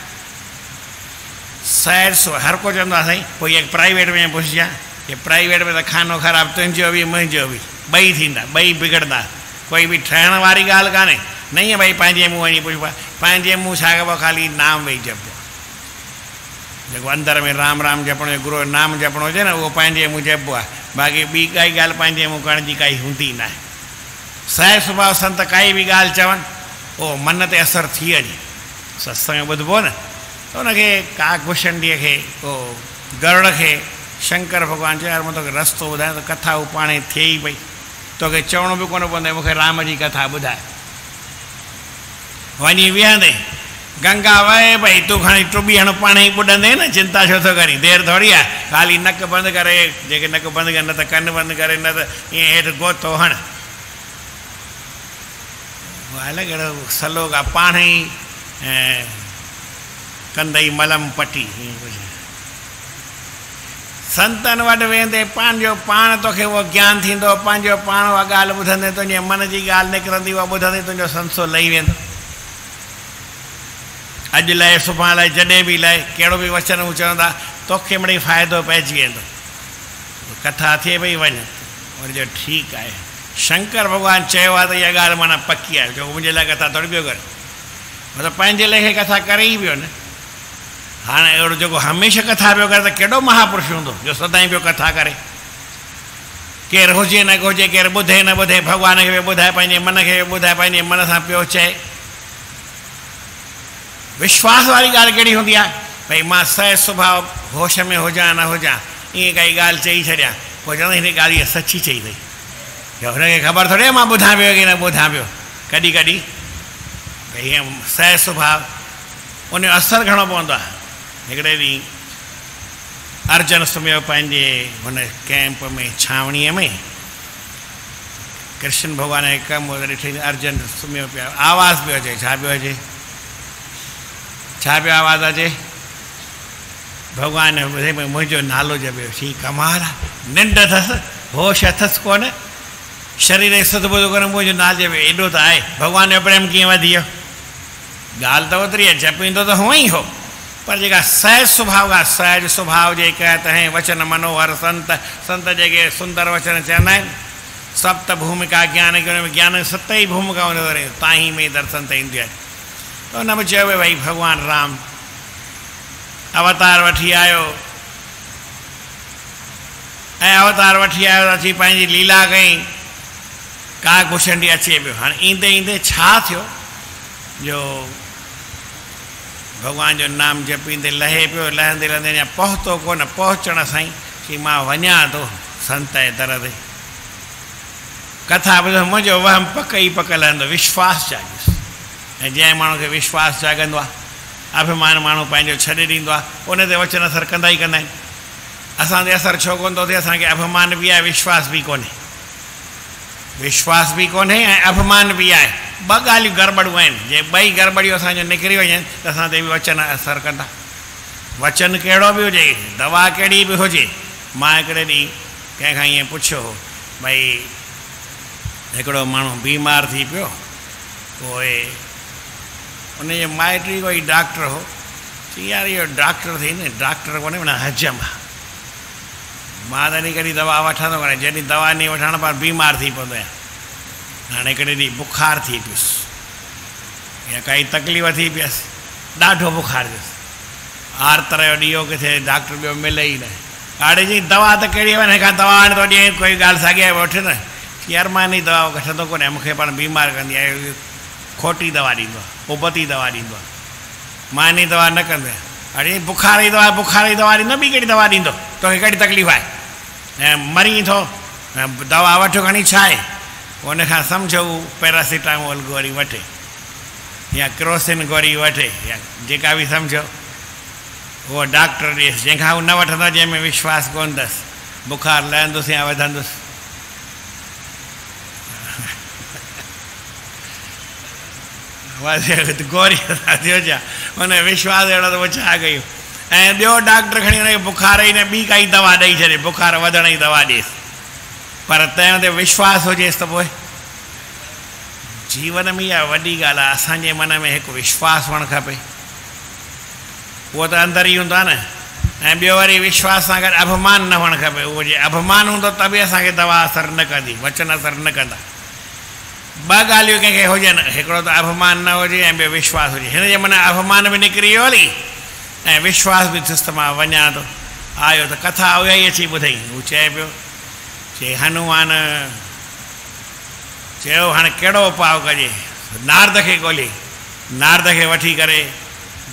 सहज हर को चवंदो आहे साईं पोइ इहे प्राइवेट में पुछजांइ, की प्राइवेट में त खानो ख़राबु तुंहिंजो बि मुंहिंजो बि, ॿई थींदा, ॿई बिगड़ंदा, कोई बि ठहण वारी ॻाल्हि कान्हे। न ईअं भई पंहिंजे मुंहुं वञी पुछबो आहे, पंहिंजे मुंहुं छा कबो, ख़ाली नाम वेही जपो, जेको अंदरि में राम राम जपणो, गुरू नाम जपणो हुजे न, उहो पंहिंजे मुंहुं जपबो आहे, बाक़ी ॿी काई ॻाल्हि पंहिंजे मुंहुं करण जी काई हूंदी न आहे। सहज स्वभाव संत काई बि ॻाल्हि चवनि, उहो मन ते असरु थी वञे, सत्संग ॿुधबो न, त हुनखे काकभूषणीअ खे, पोइ गरुड़ खे शंकर भॻवानु चयो यार मां तोखे रस्तो ॿुधायां, त कथा हू पाणे थिए ई पई, तोखे चवणो बि कोन पवंदो मूंखे राम जी कथा ॿुधाए। वञी विहंदे गंगा वहे भई, तूं खणी टुॿी हण पाणे ई ॿुॾंदे न, चिंता छो थो करी, देरि थोरी आहे, ख़ाली नक बंदि करे, जेके नक बंदि कनि, न त कन बंदि करे, न त ईअं हेठि गोतो हण, अलॻि अहिड़ो सलोक आहे, पाण ई कंदई मलम पटी। संतनि वटि वेंदे पंहिंजो पाण तोखे उहो ज्ञान थींदो, पंहिंजो पाण उहा ॻाल्हि ॿुधंदे तुंहिंजे मन जी ॻाल्हि निकिरंदी, उहा ॿुधंदे तुंहिंजो संसो लही वेंदो। अॼु लाइ सुभाणे लाइ जॾहिं बि लाइ कहिड़ो बि वचन हू चवंदा, तोखे मिड़ई फ़ाइदो पइजी वेंदो, कथा थिए पई वञ, वरी जो ठीकु आहे, शंकर भॻवानु चयो आहे त इहा ॻाल्हि माना पकी आहे, छो मुंहिंजे लाइ कथा थोरी पियो करे, मतिलबु पंहिंजे लेखे कथा करे ई पियो न। हाणे अहिड़ो जेको हमेशह कथा पियो करे त केॾो महापुरुष हूंदो जो सदाईं पियो कथा करे। केरु हुजे न हुजे, केरु ॿुधे न ॿुधे, भॻवान खे बि ॿुधाए, पंहिंजे मन खे बि ॿुधाए, पंहिंजे मन सां पियो चए। विश्वास वारी ॻाल्हि कहिड़ी हूंदी आहे, भई मां सहज स्वभाव होश में हुजां न हुजां, ईअं काई ॻाल्हि चई छॾियां, पोइ चवंदा हिन ॻाल्हि इहा सची चई अथई, हुनखे ख़बर थोरी आहे मां ॿुधां पियो की न ॿुधां पियो। कॾहिं कॾहिं भई हीअं सहज स्वभाव उन जो असरु घणो पवंदो आहे। हिकिड़े ॾींहुं अर्जन सुम्हियो पंहिंजे हुन कैंप में, छावणीअ में, कृष्ण भॻवान जो कमु ॾिठी, अर्जन सुम्हियो पियो, आवाज़ पियो अचे। छा पियो अचे? छा पियो आवाज़ अचे? भॻवान ॿुधे मुंहिंजो नालो जपियो। शी कमाल आहे, निंड अथसि, होश अथसि कोन, शरीर जी सुध ॿुध कोन, मुंहिंजो नालो जपियो। एॾो त आहे, भॻवान जो प्रेम कीअं वधी वियो? ॻाल्हि त ओतिरी आहे, जपींदो त हुअं ई हो, पर जेका सहज स्वभाव आहे, सहज स्वभाव जे कहत हैं वचन मनोहर संत, संत जेके सुंदर वचन चवंदा आहिनि, सप्त भूमिका ज्ञान की हुन में ज्ञान सत ई भूमिका ताईं में दर्शन ते ईंदी आहे। त हुन में चयो भई भॻवानु राम अवतार वठी आयो ऐं अवतार वठी आयो अची पंहिंजी लीला कई, का कुशंडी अचे पियो। हाणे ईंदे ईंदे छा थियो जो भॻवान जो नाम जपींदे लहे पियो, लहंदे लहंदे अञा पहुतो कोन, पहुचण साईं की मां वञा थो संत जे दर ते, कथा ॿुधो, मुंहिंजो वहम पक ई पक लहंदो, विश्वास जाॻियुसि। ऐं जंहिं माण्हू खे विश्वास जाॻंदो आहे, अभिमान माण्हू पंहिंजो छॾे ॾींदो आहे, उन ते वचन असरु कंदा ई कंदा आहिनि। असां ते असरु छो कोन थो थिए? असांखे अभिमान बि आहे, विश्वास बि कोन्हे, विश्वास बि कोन्हे ऐं अभिमान बि आहे। ॿ ॻाल्हियूं गड़बड़ियूं आहिनि, जे ॿई गड़बड़ियूं असांजो निकिरी वञनि त असां ते बि वचन असरु कंदा। वचन कहिड़ो बि हुजे, दवा कहिड़ी बि हुजे। मां हिकिड़े ॾींहुं कंहिंखां ईअं पुछियो हो, भई हिकिड़ो माण्हू बीमार थी पियो, पोइ उनजे माइट ई कोई डॉक्टर हो, चई यार इहो डॉक्टर थी न, डॉक्टर कोन्हे माना हजम आहे। मां त नी कॾहिं दवा वठंदो कोन्हे, जॾहिं दवा नहीं वठण पर बीमार थी पवंदो आहियां। हाणे हिकिड़े ॾींहुं बुखार थी पियुसि या काई तकलीफ़ थी पियसि, ॾाढो बुखार थियुसि, आर्तर जो ॾींहों किथे डॉक्टर ॿियो मिले ई न। हाणे जी दवा त कहिड़ी वञे, खां दवा हाणे थो ॾिए, कोई ॻाल्हि साॻिए वठि न, यार मां इन दवा वठंदो कोन्हे, मूंखे पाण बीमार कंदी आहे, खोटी दवा ॾींदो आहे, उबती दवा ॾींदो आहे, मां इन दवा न कंदो आहियां। अड़े बुखार जी दवा, बुखार जी दवा ॾींदो, ॿी कहिड़ी दवा ॾींदो, तोखे कहिड़ी तकलीफ़ आहे ऐं मरी थो, दवा वठो खणी छा आहे? उनखां सम्झो पैरासिटामोल गोरी वठे या क्रोसिन गोरी वठे या जेका बि सम्झो उहो डॉक्टर ॾिएसि, जंहिंखां उहो न वठंदो, जंहिंमें विश्वास कोन अथसि, बुखार लहंदुसि या वधंदुसि। गोरी थियो छा, हुन विश्वास अहिड़ो त उहो छा कयूं। ऐं ॿियो डॉक्टर खणी हुनखे बुखार ई न ॿी काई दवा ॾेई छॾे, बुखार वधण जी दवा ॾिएसि, पर तंहिं ते विश्वास हुजेसि त पोइ जीवन में इहा वॾी ॻाल्हि आहे। असांजे मन में हिकु विश्वास हुअणु खपे, उहो त अंदरि ई हूंदो आहे न। ऐं ॿियो वरी विश्वास सां गॾु अभिमान न हुअणु खपे, उहो जे अभिमान हूंदो त बि असांखे दवा असरु न कंदी, वचन असरु न कंदा। ॿ ॻाल्हियूं कंहिंखे हुजनि, हिकिड़ो त अभिमान न हुजे ऐं ॿियो विश्वास हुजे। हिन जे मन अभिमान बि निकिरी वियो हली ऐं विश्वास बि थियुसि त मां वञा थो। आयो त कथा उहा ई अची ॿुधई, हू चए पियो, चई हनुमान चयो हाणे कहिड़ो उपाउ कजे, नारद खे ॻोल्हे, नारद खे वठी करे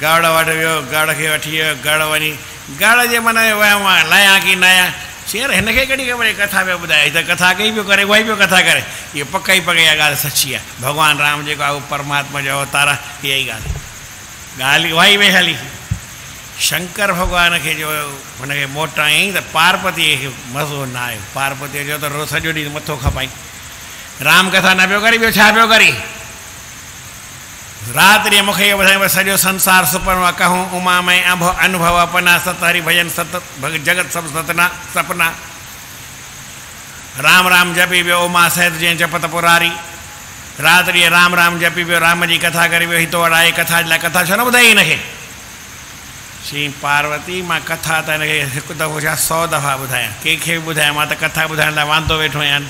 गड़ वटि वियो, गड़ खे वठी वियो, गड़ वञी गड़ जे मन में वियुमि मां, लहियां की न आहियां, शेर हिनखे कहिड़ी ख़बर कथा पियो ॿुधाए, त कथा कई पियो करे, उहा ई पियो कथा करे। इहो पक ई पक इहा ॻाल्हि सची आहे, भॻवानु राम जेको आहे उहो परमात्मा जो अवतार आहे, इहा ई ॻाल्हि उहा ई वेई हली। शंकर भॻवान खे जो हुनखे मोटायईं त पार्वतीअ खे मज़ो न आयो, पार्वतीअ जो त सॼो ॾींहुं मथो खपाई, राम कथा न पियो करे, ॿियो छा पियो करे। राति ॾींहुं मूंखे इहो ॿुधायो सॼो संसार सुपनो आहे, कहूं उमा में अनुभव अपना, सत हरि भजन सत जगत सभु सतना सपना। राम राम जपी पियो, उमा सहित जीअं जपत पुरारी। राति ॾींहुं राम राम जपी पियो, राम जी कथा करे पियो, हितो वड़ाए कथा जे लाइ कथा छो न ॿुधाई हिनखे। शी पार्वती मां कथा त हिनखे हिकु दफ़ो छा 100 दफ़ा ॿुधायां, कंहिंखे बि ॿुधायां, मां त कथा ॿुधाइण लाइ वांदो वेठो आहियां,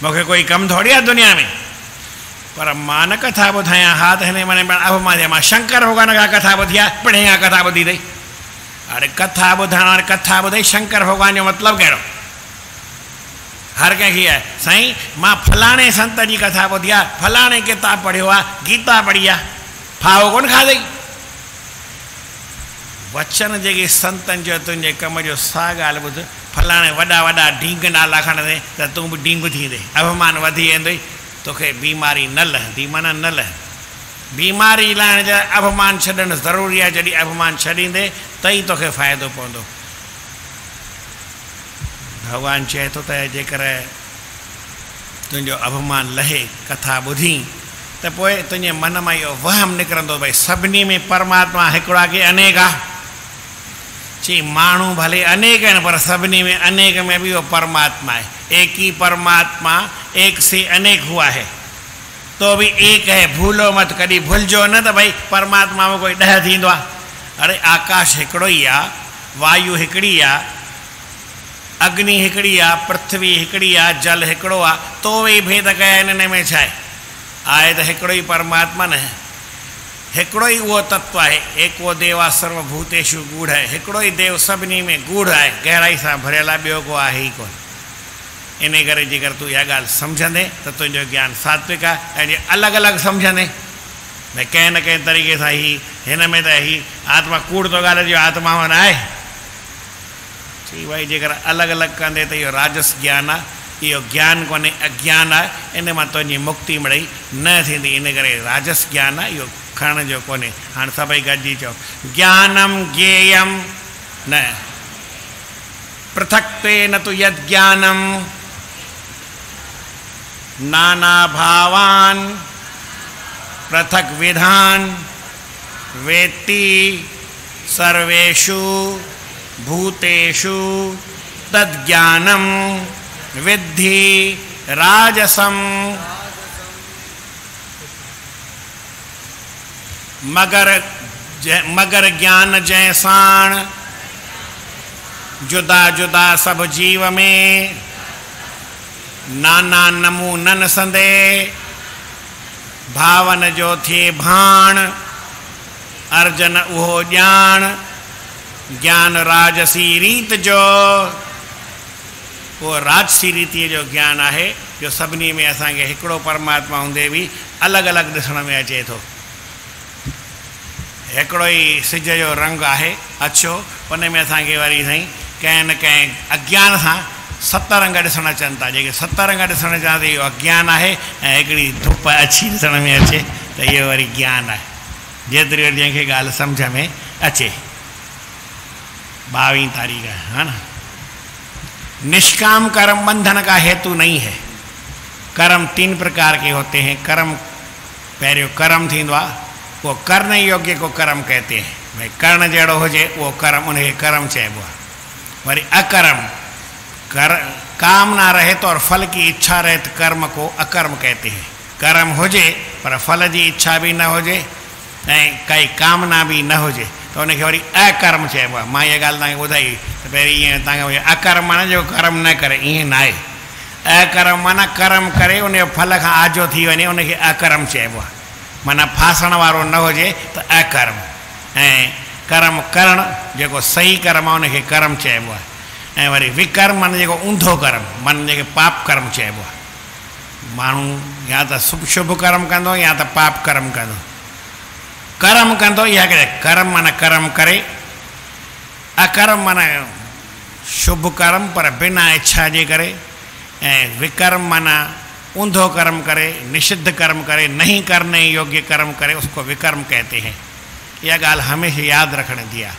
मूंखे कोई कमु थोरी आहे दुनिया में, पर मां न कथा ॿुधायां। हा त हिन माने अभिमान थिया, मां शंकर भॻवान खां कथा ॿुधी आहे, पिणे खां कथा ॿुधी अथई। अरे कथा ॿुधाइण वारे कथा ॿुधई, शंकर भॻवान जो मतिलबु कहिड़ो? हर कंहिंखे आहे साईं मां फलाणे संत जी कथा ॿुधी आहे, फलाणे किताब पढ़ियो आहे, गीता पढ़ी आहे, फाहो कोन खाधई। वचन जेके संतनि जो तुंहिंजे कम जो सा ॻाल्हि ॿुध, फलाणे वॾा वॾा ढींग नाला खणंदे त तूं बि ढींग थींदे, अभिमान वधी वेंदुई, तोखे बीमारी न लहंदी, माना न लह। बीमारी लाइण जा अभिमान छॾणु ज़रूरी आहे, जॾहिं अभिमान छॾींदे त ई तोखे फ़ाइदो पवंदो। भॻवानु चए थो त जेकर तुंहिंजो अभिमान लहे, कथा ॿुधी त पोइ तुंहिंजे मन मां इहो वहम निकिरंदो भई सभिनी में परमात्मा हिकिड़ा की अनेक आहे। चई माण्हू भले अनेक आहिनि पर सभिनी में अनेक में भी वो परमात्मा है। एक ही परमात्मा एक से अनेक हुआ है तो भी एक है, भूलो मत, कभी भूलजो न तो भाई परमात्मा में कोई ॾह थींदो आहे। अरे आकाश हिकिड़ो ई आहे, वायु हिकिड़ी आहे, अग्नि हिकिड़ी आहे, पृथ्वी हिकिड़ी आहे, जल हिकिड़ो आहे, तो वही भेद कया हिन में छा आहे त हिकिड़ो ई परमात्मा न, हिकिड़ो ई उहो तत्व आहे। एको देवा सर्वभूतेषु गूढ़ है, हिकिड़ो ई देव सभिनी में गूढ़ आहे, गहराई सां भरियल आहे, ॿियो को आहे ई कोन। इन करे जेकर तूं इहा ॻाल्हि सम्झंदे त तुंहिंजो ज्ञान सात्विक आहे। ऐं जे अलॻि अलॻि सम्झंदे भई कंहिं न कंहिं तरीक़े सां हिन में त आत्मा कूड़ थो ॻाल्हि जो आत्मा न आहे। चई भई जेकर अलॻि अलॻि कंदे त इहो राजस ज्ञान आहे, इहो ज्ञान कोन्हे, अज्ञान आहे, इन मां तुंहिंजी मुक्ति मिड़ई न थींदी। इन करे राजस ज्ञान आहे, इहो खणण जो कोन्हे। हाणे सभई गॾिजी चओ, ज्ञानम ज्ञेयम न पृथक्ते न तु यद् ज्ञानम नाना भावान पृथक विधान वेत्ति सर्वेषु भूतेषु तद्ज्ञानम विद्धि राजसम। मगर ज्ञान जैसाण जुदा जुदा सब जीव में नाना नमूनन संदे भावन जो थे भाण अर्जन उहो ॼाण ज्ञान राजसी रीत जो। वो राजसी रीति जो ज्ञान है जो सभिनी में असांखे हिकिड़ो परमात्मा हूंदे भी अलग अलग ॾिसण में अचे थो। हिकिड़ो ई सिज जो रंग आहे अछो, उन में असांखे वरी साईं कंहिं न कंहिं अज्ञान सां 7 रंग ॾिसण अचनि था। जेके 7 रंग ॾिसण अचनि था इहो अज्ञान आहे। ऐं हिकिड़ी धुप अछी ॾिसण में अचे त इहो वरी ज्ञान आहे। जेतिरी वरी जंहिंखे ॻाल्हि सम्झ में अचे। 22 तारीख़ है ना। निष्काम कर्म बंधन का हेतु नहीं है। कर्म 3 प्रकार के होते हैं। कर्म पहिरियों कर्म थींदो आहे, वो करण योग्य को कर्म कहते हैं। भाई करण जहिड़ो हुजे वो कर्म, उनखे कर्म चइबो आहे। वरी अकर्म, कामना रहे तो और फल की इच्छा रहे तो कर्म को अकर्म कहते हैं। कर्म हुजे पर फल की इच्छा भी न हुजे ऐं काई कामना भी न हुजे तो उनखे वरी अकर्म चइबो आहे। मां इहा ॻाल्हि तव्हांखे ॿुधाई त पहिरीं ईअं तव्हांखे अकर्म माना जो कर्म न करे, ईअं न आहे। अकर्म माना कर्म करे उनजो फल खां आजो थी वञे, उनखे अकर्म चइबो आहे। माना फासण वारो न हुजे त अकर्म। ऐं कर्म करणु जेको सही कर्म आहे उनखे कर्म चइबो आहे। ऐं वरी विकर्म माना जेको ऊंधो कर्म, माना जेके पाप कर्म चइबो आहे। माण्हू या त शुभ कर्म कंदो या त पाप कर्म कंदो। कर्म कंदो इहा करे, कर्म माना कर्म करे, अकर्म माना शुभ कर्म पर बिना इच्छा जे करे, ऐं विकर्म माना ऊंधो कर्म करे, निषिद्ध कर्म करे, नहीं करने योग्य कर्म करे, उसको विकर्म कहते हैं। यह गाल हमेशा याद रखने दिया।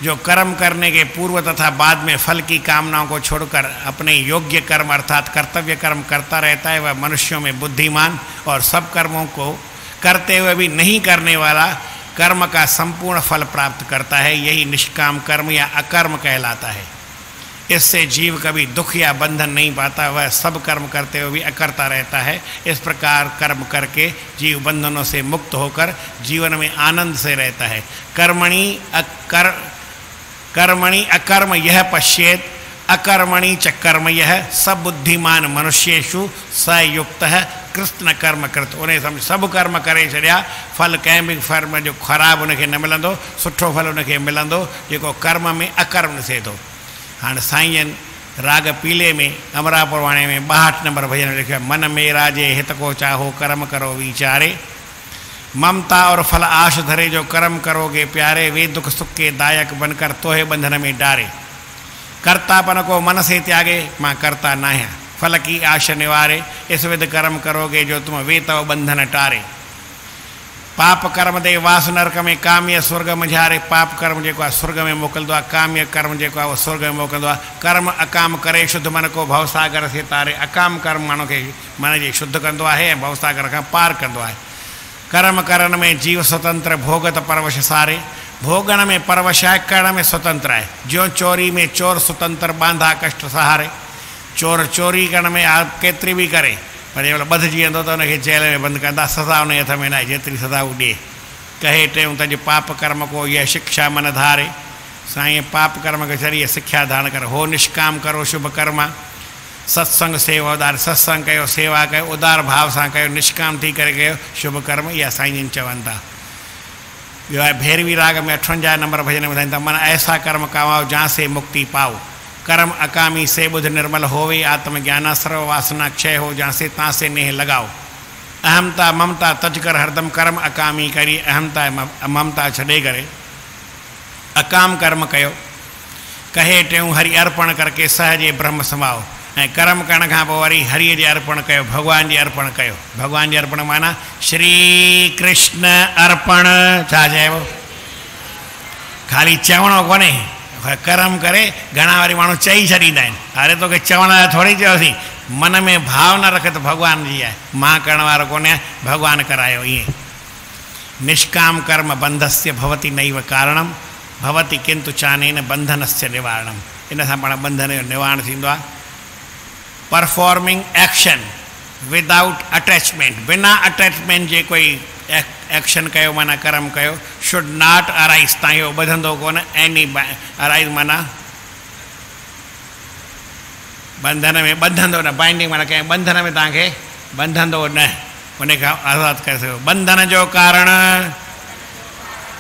जो कर्म करने के पूर्व तथा बाद में फल की कामनाओं को छोड़कर अपने योग्य कर्म अर्थात कर्तव्य कर्म करता रहता है, वह मनुष्यों में बुद्धिमान और सब कर्मों को करते हुए भी नहीं करने वाला कर्म का संपूर्ण फल प्राप्त करता है। यही निष्काम कर्म या अकर्म कहलाता है। इससे जीव कभी दुख या बंधन नहीं पाता, वह सब कर्म करते हुए भी अकरता रहता है। इस प्रकार कर्म करके जीव बंधनों से मुक्त होकर जीवन में आनंद से रहता है। कर्मणि अकर्म यह पश्येत अकर्मणि च कर्म यह सब बुद्धिमान मनुष्येषु स युक्त है कृष्ण कर्म कृत। उन्हें समझ सब कर्म करे छॾिया, फल कंहिं बि कर्म जो ख़राबु उनखे न मिलंदो, सुठो फल उनखे मिलंदो जेको कर्म में अकर्म थिए थो। हाँ साईं राग पीले में अमरापुर वाणे में 62 नंबर भजन लिखियो, मन में राजे हित को चाहो कर्म करो विचारे, ममता और फल आश धरे जो कर्म करोगे प्यारे, वे दुख सुख के दायक बनकर तोहे बंधन में डारे। कर्तापन को मन से त्यागे, माँ करता ना है, फल की आश निवारे, इस विध कर्म करोगे जो तुम वे तव बंधन टारे। पाप कर्म दे वास नरक में, काम्य स्वर्ग मझारे। पाप कर्म जेको आहे स्वर्ग में मोकिलंदो आहे, काम्य कर्म जेको आहे उहो स्वर्ग में मोकिलंदो आहे। कर्म अकाम करे शुद्ध मन को भवसागर से तारे। अकाम कर्म माण्हू खे मन जी शुद्ध कंदो आहे ऐं भवसागर खां पार कंदो आहे। कर्म करण में जीव स्वतंत्र, भोगत परवश सारे। भोगण में परवश आहे, करण में स्वतंत्र आहे। ज्यों चोरी में चोर स्वतंत्र, बांधा कष्ट सहारे। चोर चोरी करण में केतिरी बि करे, पर जंहिं महिल ॿधिजी वेंदो त हुनखे जेल में बंदि कंदा, सज़ा हुन जे हथ में न आहे, जेतिरी सज़ा उहो ॾिए। कहे टेऊं तज पाप कर्म को यह शिक्षा मन धारे। साईं पाप कर्म खे छॾी सिख्या धारण कर। हो निष्काम करो शुभ कर्म, सत्संग सेवा उदार। सत्संग कयो, सेवा कयो, उदार भाव सां कयो, निष्काम थी करे कयो शुभ कर्म। इहा साईं जन चवनि था। ॿियो आहे भैरवी राग में 58 नंबर भजन में ॿुधाईंदा, मन ऐसा कर्म कमाओ जहाँ से मुक्ति पाओ। कर्म अकामी से बुध निर्मल होवे, आत्मज्ञाना सर्व वासना क्षय हो, जहाँ से ता से नेह लगाओ। अहमता ममता तज कर हरदम कर्म अकामी करी। अहमता ममता छॾे करे अकाम कर्म कयो। कहे टेऊं हरि अर्पण करके सहजे ब्रह्म समाओ। ऐं कर्म करण खां पोइ वरी हरिअ जे अर्पण कयो, भॻवान जे अर्पण कयो। भॻवान जे अर्पण माना श्री कृष्ण अर्पण। छा चइबो? ख़ाली चवणो कोन्हे, कर्म करे। घणा वारी माण्हू चई छॾींदा आहिनि, अरे तोखे चवण लाइ थोरी चयोसीं। मन में भाव न रख त भॻवान जी आहे, मां करण वारो कोन्हे, भॻवान करायो। ईअं निष्काम कर्म बंधस्य भवति नैव कारणम, भवति किंतु चानेन बंधनस्य निवारणम। इन सां पाण बंधन जो निवारण थींदो आहे। परफॉर्मिंग एक्शन विदाउट अटैचमेंट, बिना अटैचमेंट जे कोई एक्शन कयो माना कर्म कयो। शुड नॉट अराइज, तव्हां इहो ॿधंदो कोन। एनी अराइज माना बंधन में ॿधंदो न, बाइंडिंग माना कंहिं बंधन में तव्हांखे ॿधंदो न, उन खां आज़ादु करे सघो। बंधन जो कारण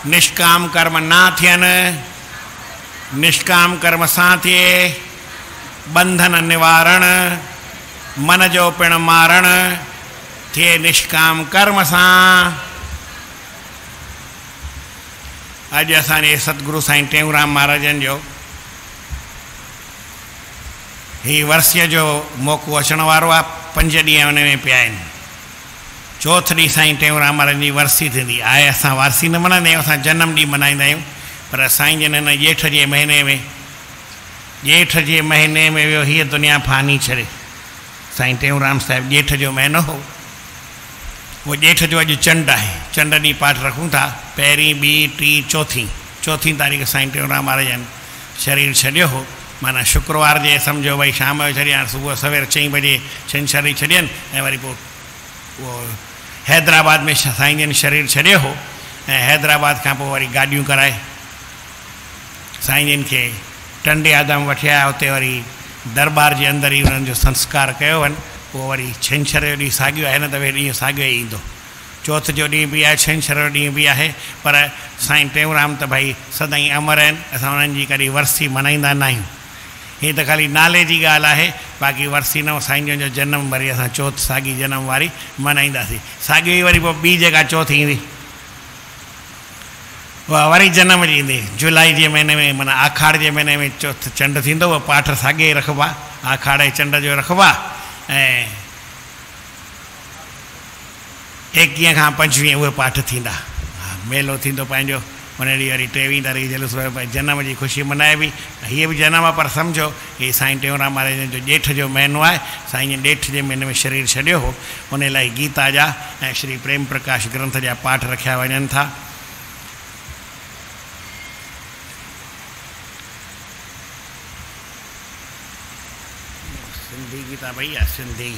निष्काम कर्म न थियनि, निष्काम कर्म सां थिए बंधन निवारण। मन जो पिण मारण थिए निष्काम कर्म सां। अॼु असांजे सतगुरु साईं टेऊंराम महाराजनि जो ही वर्सीअ जो मौक़ो अचण वारो आहे। 5 ॾींहं हुन में पिया आहिनि। चौथ ॾींहुं साईं टेऊंराम महाराज जी वर्सी थींदी आहे। असां वर्सी न मनाईंदा आहियूं, असां जनम ॾींहुं मनाईंदा आहियूं। पर साईं जन हिन ॼेठ जे महीने में, ॼेठ जे महीने में वियो हीअ दुनिया फानी छॾे। साईं टेऊंराम साहिबु ॼेठ जो महीनो हो, वो ॼेठ जो अॼु चंड आहे। चंड ॾींहुं पाठ रखूं था। पहिरीं, ॿीं, टीं, चौथीं तारीख़ साईं टेऊंराम महाराजनि शरीर छॾियो हो। माना शुक्रवार जे सम्झो भई शाम जो छॾिया, सुबुह सवेर 4 बजे छंछरु छॾियनि ऐं वरी पोइ उहो हैदराबाद में साईं जन शरीर छॾियो हो। ऐं हैदराबाद खां पोइ वरी गाॾियूं कराए साईं जन खे टंडे आदम वठी आया। उते वरी दरबार जे अंदरि ई उन्हनि जो संस्कार कयो वञ। पोइ वरी छंछर जो ॾींहुं साॻियो आहे, हिन दफ़े ॾींहुं साॻियो ई ईंदो। चौथ जो ॾींहुं बि आहे, छंछर जो ॾींहुं बि आहे। पर साईं टेऊंराम त भई सदाईं अमर आहिनि। असां उन्हनि जी कॾहिं वर्सी मनाईंदा न आहियूं। हीअ त ख़ाली नाले जी ॻाल्हि आहे, बाक़ी वर्सी न। साईं जन जो जनम वरी असां चौथ साॻी जनम वारी मनाईंदासीं। साॻियो ई वरी पोइ ॿी जेका चौथ ईंदी उहा वरी जनम जी ईंदी। जुलाई जे महीने में माना आखाड़ जे महीने में चौथ चंड थींदो, उहो पाठ साॻे रखबा, आखाड़ जे चंड जो रखबा। ऐं 21 खां 25 उहे पाठ थींदा। मेलो थींदो पंहिंजो। उन ॾींहुं वरी 23 तारीख़ जुलूस जनम जी ख़ुशी मनाइबी। हीअ बि जनम आहे, पर सम्झो हीअ साईं टेऊंराम महाराज जो ॼेठ जो महीनो आहे। साईं जन ॼेठ जे महीने में शरीर छॾियो हो। उन लाइ गीता जा ऐं श्री प्रेम प्रकाश ग्रंथ जा पाठ रखिया वञनि था। सिंधी गीता भई आहे, सिंधी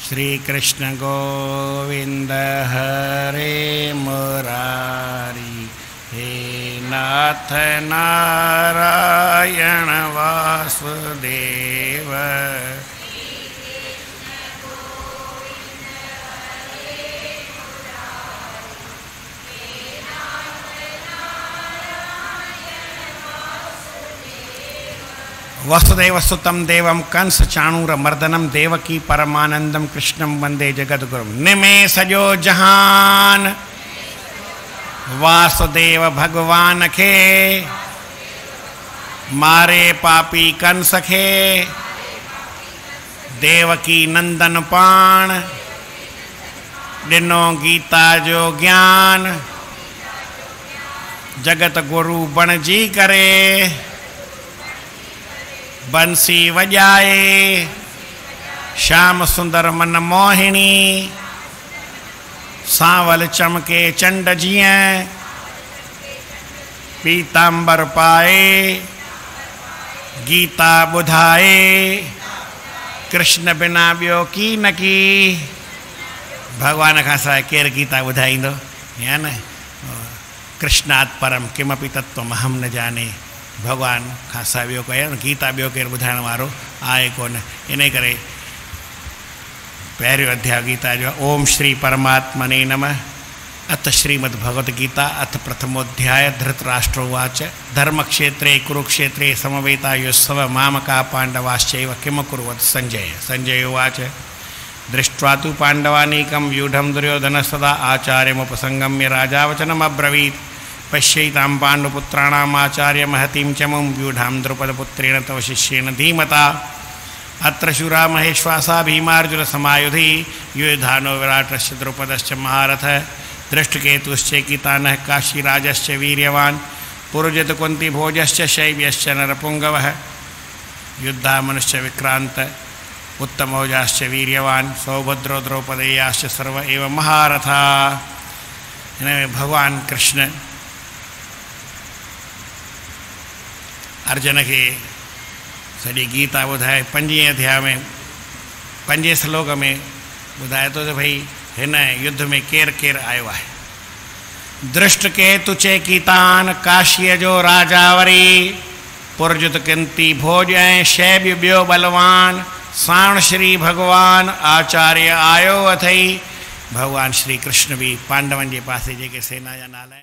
श्री कृष्ण गोविंद हरे मुरारी, हे नाथ नारायण वासुदेव वसुदेव सुतं देवं कंस चाणूर मर्दनम देवकी परमानंदम कृष्णम वंदे जगद्गुरुम। निमे सजो जहान वासुदेव भगवान खे, मारे पापी कंस खे देवकी नंदन पाण, दिनो गीता जो ज्ञान जगत गुरु बणजी करे, बंसी वजाए श्याम सुंदर मन मोहिनी, सांवल चमके चंड जियं पीतांबर पाए, गीता बुधाए कृष्ण बिना बियो की न की। भगवान का सवाइ केर गीता बुधाईंदो या न। कृष्णात् परम किमपि तत्त्वमहं न जाने। भगवान खां सवाइ ॿियो कयो न गीता ॿियो केरु ॿुधाइण वारो आहे कोन। इन करे पहिरियों अध्याय गीता जो ओम श्री परमात्मने नमः। अथ श्रीमद् भगवद गीता अथ प्रथमोध्याय। धृतराष्ट्रोवाच धर्मक्षेत्रे कुरुक्षेत्रे समवेतायुस्सव मामका पांडवाश्चैव किम कुर्वत संजय। संजय उवाच दृष्ट्वा तु पांडवानीकं व्यूढं दुर्योधनस्तदा आचार्यमुपसंगम्य राजा वचनमब्रवीत्। पश्यैतां पाण्डुपुत्राणाम् आचार्य महतीं च मुं व्यूढां द्रुपदपुत्रेण तव शिष्येण धीमता। अत्र शूरा महेश्वासा भीमार्जुनसमायुधि युधानो विराटश्च द्रुपदश्च महारथ। दृष्टकेतुश्चैकितानः काशीराजश्च वीर्यवान् पुरुजित कुन्तीभोजश्च शैव्यश्च नरपुङ्गवः। युद्धामनुश्च विक्रान्त उत्तमौजाश्च वीर्यवान् सौभद्रो द्रौपदेयाश्च सर्व एव महारथा। इनमें भगवान कृष्ण अर्जुन के सॼी गीता ॿुधाए 5 अध्याय में 5 श्लोक में ॿुधाए थो त भई हिन युद्ध में केर केर आयो आहे। दृष्ट केतु चैकितान काशीअ जो राजा वरी, पुरजुत कुंती भोज ऐं शैब्य ॿियो बलवान। साण श्री भगवान आचार्य आयो अथई। भगवान श्री कृष्ण भी पांडवन के पासे जेके सेना जा नाला